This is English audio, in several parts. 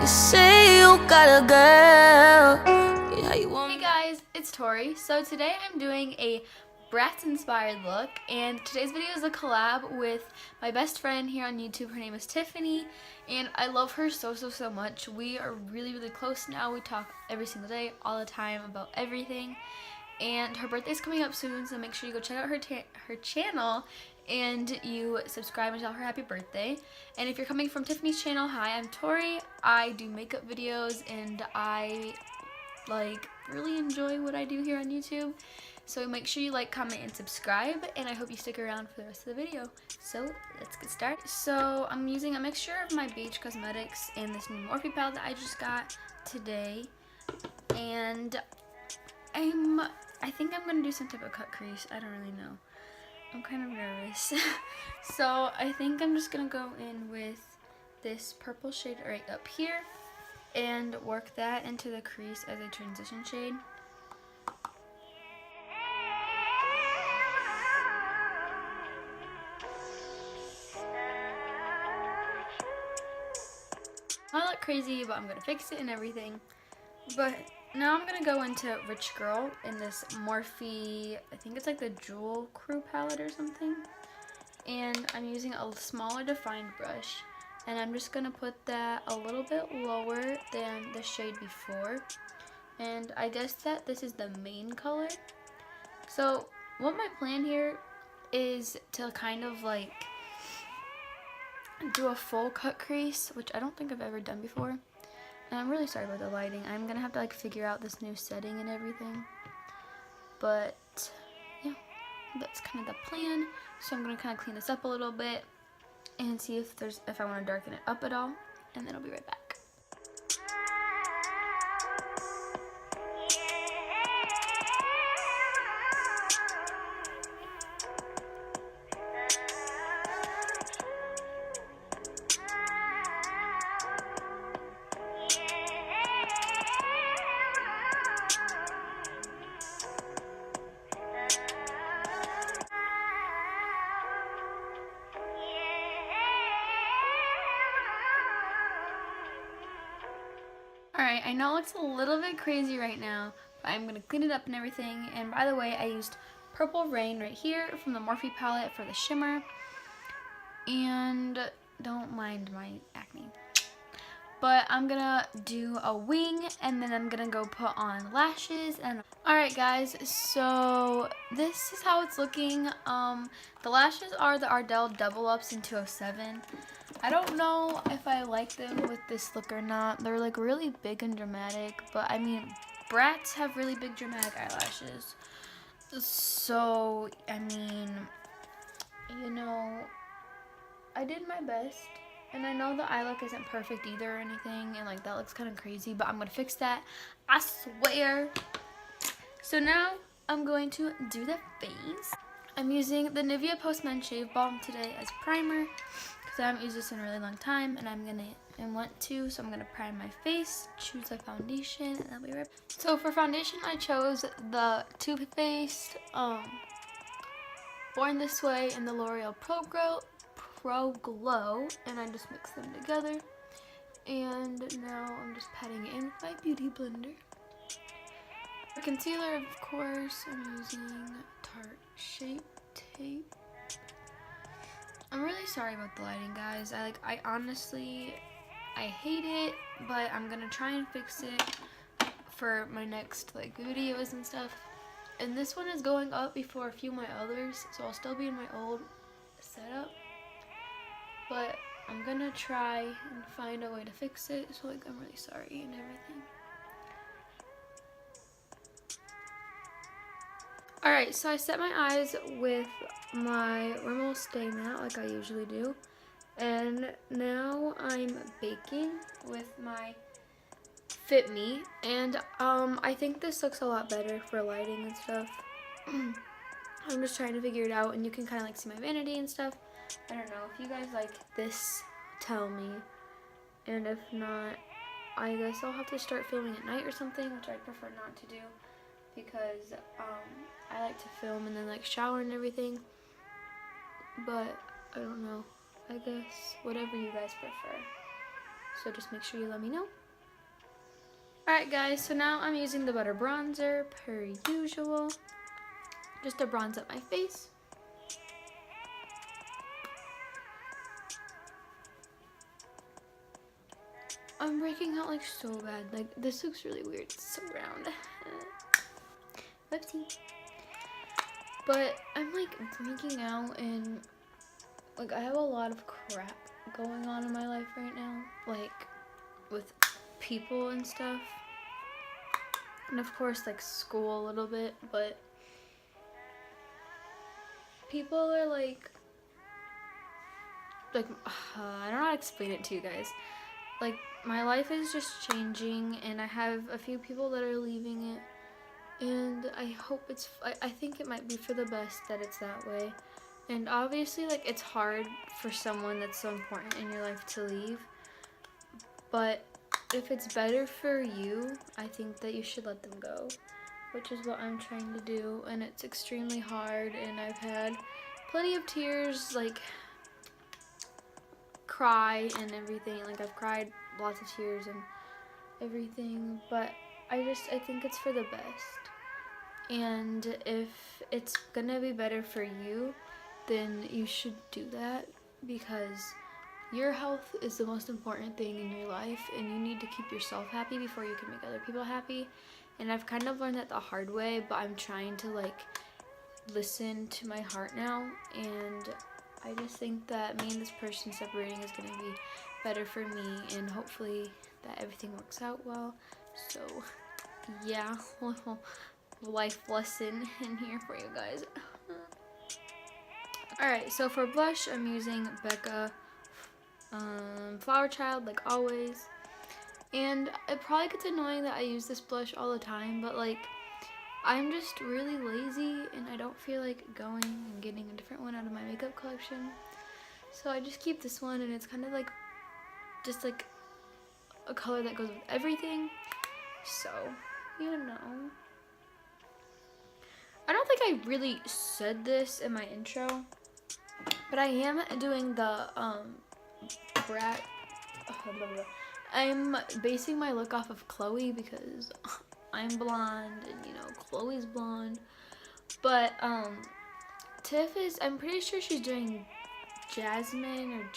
You say you got a girl. Yeah, you want Hey guys, it's Tori. So today I'm doing a bratz inspired look, and today's video is a collab with my best friend here on YouTube. Her name is Tiffany, and I love her so much. We are really close now. We talk every single day, all the time, about everything. And her birthday's coming up soon, so make sure you go check out her channel and you subscribe and tell her happy birthday. And if you're coming from Tiffany's channel, hi, I'm Tori. I do makeup videos and I really enjoy what I do here on YouTube. So make sure you like, comment, and subscribe, and I hope you stick around for the rest of the video. So let's get started. So I'm using a mixture of my Beach Cosmetics and this new Morphe palette that I just got today. And I think I'm gonna do some type of cut crease. I don't really know. I'm kind of nervous. So I think I'm just gonna go in with this purple shade right up here and work that into the crease as a transition shade. I look crazy, but I'm gonna fix it and everything. But now I'm gonna go into Rich Girl in this Morphe, I think it's like the Jewel Crew palette or something. And I'm using a smaller defined brush. And I'm just gonna put that a little bit lower than the shade before. And I guess that this is the main color. So what my plan here is to kind of like do a full cut crease, which I don't think I've ever done before. And I'm really sorry about the lighting. I'm gonna have to like figure out this new setting and everything. But yeah, that's kind of the plan. So I'm gonna kind of clean this up a little bit and see if I want to darken it up at all, and then I'll be right back. Alright, I know it looks a little bit crazy right now, but I'm going to clean it up and everything. And by the way, I used Purple Rain right here from the Morphe palette for the shimmer. And don't mind my acne. But I'm going to do a wing, and then I'm going to go put on lashes. And alright guys, so this is how it's looking. The lashes are the Ardell Double Ups in 207. I don't know if I like them with this look or not. They're like really big and dramatic, but I mean, brats have really big dramatic eyelashes. So, I mean, you know, I did my best. And I know the eye look isn't perfect either or anything, and like that looks kind of crazy, but I'm going to fix that, I swear. So now I'm going to do the face. I'm using the Nivea Post-Man Shave Balm today as primer, because I haven't used this in a really long time, and I want to, so I'm going to prime my face, choose a foundation, and I'll be right back. So for foundation, I chose the Too Faced Born This Way and the L'Oreal Pro Glow, and I just mix them together. And now I'm just patting it in with my beauty blender. For concealer, of course, I'm using Tarte Shape Tape. I'm really sorry about the lighting, guys. I honestly hate it, but I'm gonna try and fix it for my next videos and stuff. And this one is going up before a few of my others, so I'll still be in my old setup. But I'm gonna try and find a way to fix it. So I'm really sorry and everything. Alright, so I set my eyes with my Rimmel Stay Matte like I usually do. And now I'm baking with my Fit Me. And I think this looks a lot better for lighting and stuff. I'm just trying to figure it out, and you can kind of see my vanity and stuff. I don't know. If you guys like this, tell me. And if not, I guess I'll have to start filming at night or something, which I prefer not to do, because I like to film and then shower and everything. But I don't know. I guess whatever you guys prefer. So just make sure you let me know. Alright guys, so now I'm using the butter bronzer per usual, just to bronze up my face. I'm breaking out like so bad. Like this looks really weird. It's so round. Whoopsie. But I'm like breaking out, and like I have a lot of crap going on in my life right now, like with people and stuff, and of course like school a little bit, but people are like I don't know how to explain it to you guys. Like my life is just changing, and I have a few people that are leaving it, and I hope I think it might be for the best that it's that way. And obviously like it's hard for someone that's so important in your life to leave, but if it's better for you, I think that you should let them go, which is what I'm trying to do. And it's extremely hard, and I've had plenty of tears, like cry and everything. Like I've cried lots of tears and everything, but I think it's for the best. And if it's gonna be better for you, then you should do that, because your health is the most important thing in your life, and you need to keep yourself happy before you can make other people happy. And I've kind of learned that the hard way, but I'm trying to like listen to my heart now, and I just think that me and this person separating is going to be better for me, and hopefully that everything works out well. So yeah, little life lesson in here for you guys. Alright, so for blush, I'm using Becca Flower Child, like always. And it probably gets annoying that I use this blush all the time, but like I'm just really lazy, and I don't feel like going and getting a different one out of my makeup collection. So I just keep this one, and it's kind of like just like a color that goes with everything. So, you know. I don't think I really said this in my intro, but I am doing the bratz. I'm basing my look off of Chloe because I'm blonde, and you know Chloe's blonde. But Tiff is, I'm pretty sure she's doing Jasmine or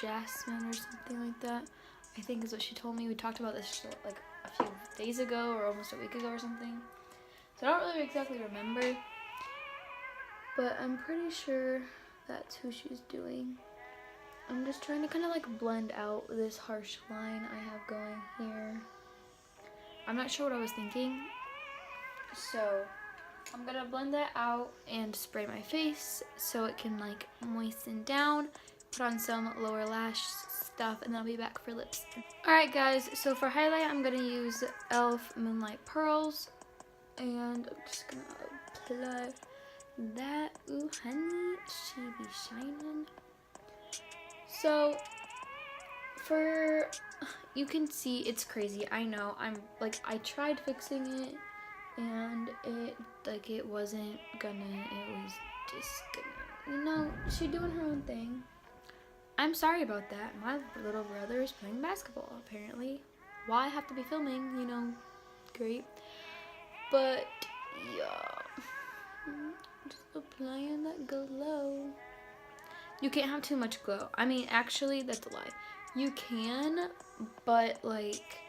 something like that, I think is what she told me. We talked about this like a few days ago or almost a week ago or something. So I don't really exactly remember, but I'm pretty sure that's who she's doing. I'm just trying to kind of like blend out this harsh line I have going here. I'm not sure what I was thinking, so I'm gonna blend that out and spray my face so it can like moisten down, put on some lower lash stuff, and then I'll be back for lips. Alright guys, so for highlight I'm gonna use e.l.f. Moonlight Pearls, and I'm just gonna apply that. Ooh honey, she be shining. So for, you can see it's crazy, I know. I tried fixing it, and it wasn't gonna, it was just gonna, you know, she doing her own thing. I'm sorry about that. My little brother is playing basketball apparently while I have to be filming, you know, great. But yeah, just applying that glow. You can't have too much glow. I mean, actually, that's a lie. You can, but like,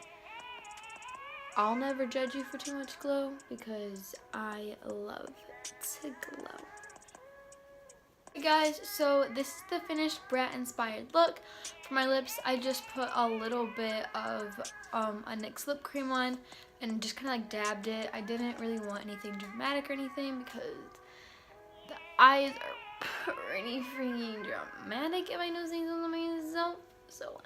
I'll never judge you for too much glow because I love to glow. Hey guys, so this is the finished brat inspired look. For my lips, I just put a little bit of a NYX lip cream on and just kind of like dabbed it. I didn't really want anything dramatic or anything because the eyes are pretty freaking dramatic if I know saying something myself. So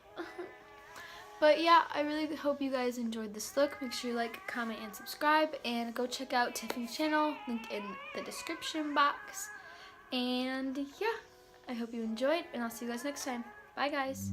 but yeah, I really hope you guys enjoyed this look. Make sure you like, comment, and subscribe, and go check out Tiffany's channel, link in the description box. And yeah, I hope you enjoyed, and I'll see you guys next time. Bye guys.